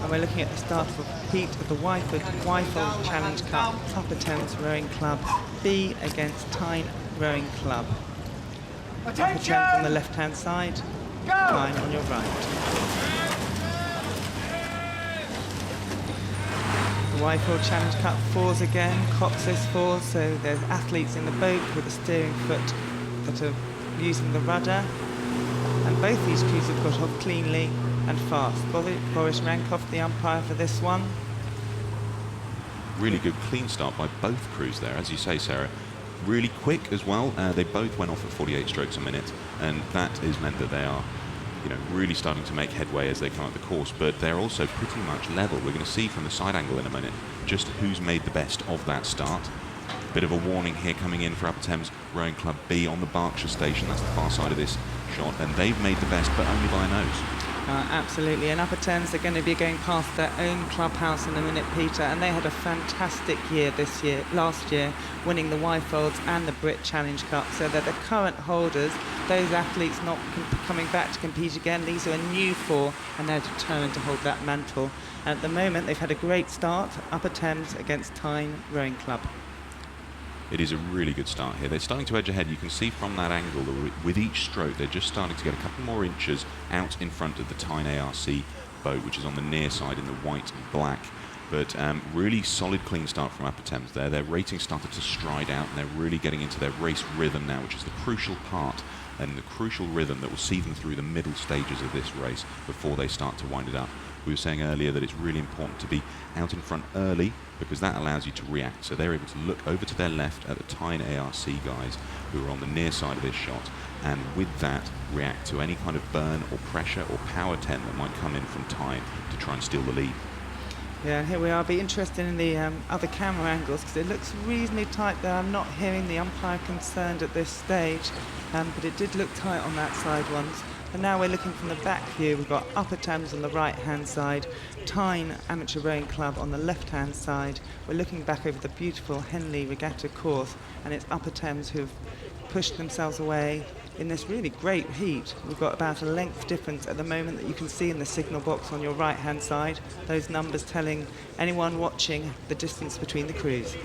And we're looking at the start of heat of the Wyfold Challenge Cup, Upper Thames Rowing Club B against Tyne Rowing Club. Upper Thames on the left-hand side, Tyne on your right. The Wyfold Challenge Cup fours again, Cox's fours, so there's athletes in the boat with a steering foot that are using the rudder. And both these crews have got off cleanly and fast. Boris Rankov, the umpire for this one. Really good clean start by both crews there, as you say, Sarah. Really quick as well. They both went off at 48 strokes a minute, and that has meant that they are, really starting to make headway as they come up the course. But they're also pretty much level. We're going to see from the side angle in a minute just who's made the best of that start. Bit of a warning here coming in for Upper Thames Rowing Club B on the Berkshire station. That's the far side of this shot, and they've made the best, but only by a nose. Absolutely, and Upper Thames are going to be going past their own clubhouse in a minute, Peter, and they had a fantastic year last year, winning the Wyfolds and the Brit Challenge Cup, so they're the current holders. Those athletes not coming back to compete again, these are a new four, and they're determined to hold that mantle. And at the moment, they've had a great start, Upper Thames against Tyne Rowing Club. It is a really good start here. They're starting to edge ahead. You can see from that angle that with each stroke, they're just starting to get a couple more inches out in front of the Tyne ARC boat, which is on the near side in the white and black. But really solid, clean start from Upper Thames there. Their rating started to stride out, and they're really getting into their race rhythm now, which is the crucial part and the crucial rhythm that will see them through the middle stages of this race before they start to wind it up. We were saying earlier that it's really important to be out in front early because that allows you to react. So they're able to look over to their left at the Tyne ARC guys who are on the near side of this shot, and with that react to any kind of burn or pressure or power 10 that might come in from Tyne to try and steal the lead. Yeah, here we are. I'll be interested in the other camera angles because it looks reasonably tight there. I'm not hearing the umpire concerned at this stage, but it did look tight on that side once. And now we're looking from the back view. We've got Upper Thames on the right-hand side, Tyne Amateur Rowing Club on the left-hand side. We're looking back over the beautiful Henley Regatta course, and it's Upper Thames who've pushed themselves away in this really great heat. We've got about a length difference at the moment that you can see in the signal box on your right-hand side. Those numbers telling anyone watching the distance between the crews.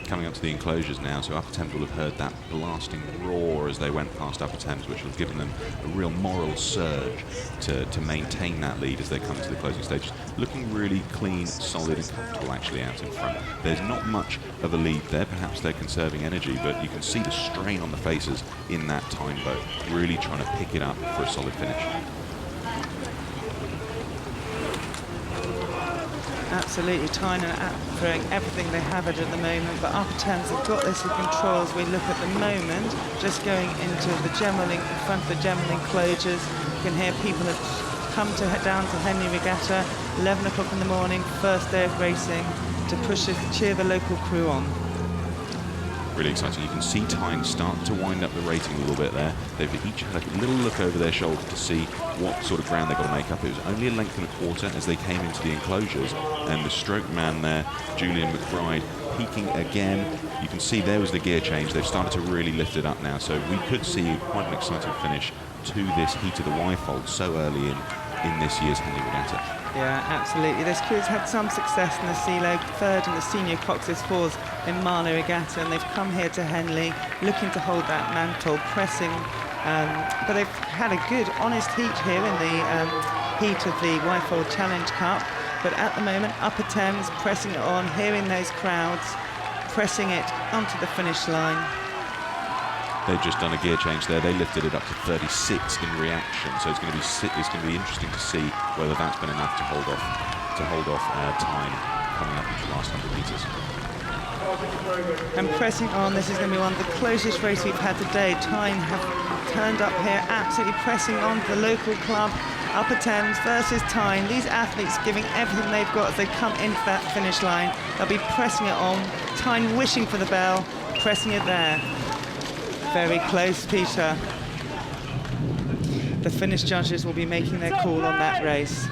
Coming up to the enclosures now, so Upper Thames will have heard that blasting roar as they went past Upper Thames, which will have given them a real moral surge to maintain that lead as they come to the closing stages. Looking really clean, solid and comfortable actually out in front. There's not much of a lead there, perhaps they're conserving energy, but you can see the strain on the faces in that Tyne boat, really trying to pick it up for a solid finish. Absolutely, Tyne are throwing everything they have at the moment, but Upper Thames have got this in control as we look at the moment, just going into the in front of the general enclosures. You can hear people have come down to Henley Regatta, 11 o'clock in the morning, first day of racing, to cheer the local crew on. Really exciting. You can see Tyne start to wind up the rating a little bit there. They've each had a little look over their shoulder to see what sort of ground they've got to make up. It was only a length and a quarter as they came into the enclosures, and the stroke man there, Julian McBride, peaking again. You can see there was the gear change. They've started to really lift it up now, so we could see quite an exciting finish to this heat of the Wyfold so early in this year's Henley Regatta. Yeah, absolutely. This crew's had some success in the CELO third and the senior Cox's fours in Marlow Regatta, and they've come here to Henley looking to hold that mantle, pressing, but they've had a good, honest heat here in the heat of the Wyfold Challenge Cup. But at the moment, Upper Thames pressing it on, hearing those crowds, pressing it onto the finish line. They've just done a gear change there. They lifted it up to 36 in reaction, so it's going to be interesting to see whether that's been enough to hold off Tyne coming up into the last 100 metres. And pressing on, this is going to be one of the closest races we've had today. Tyne have turned up here, absolutely pressing on the local club. Upper Thames versus Tyne. These athletes giving everything they've got as they come into that finish line. They'll be pressing it on. Tyne wishing for the bell, pressing it there. Very close, Peter. The finish judges will be making their call on that race.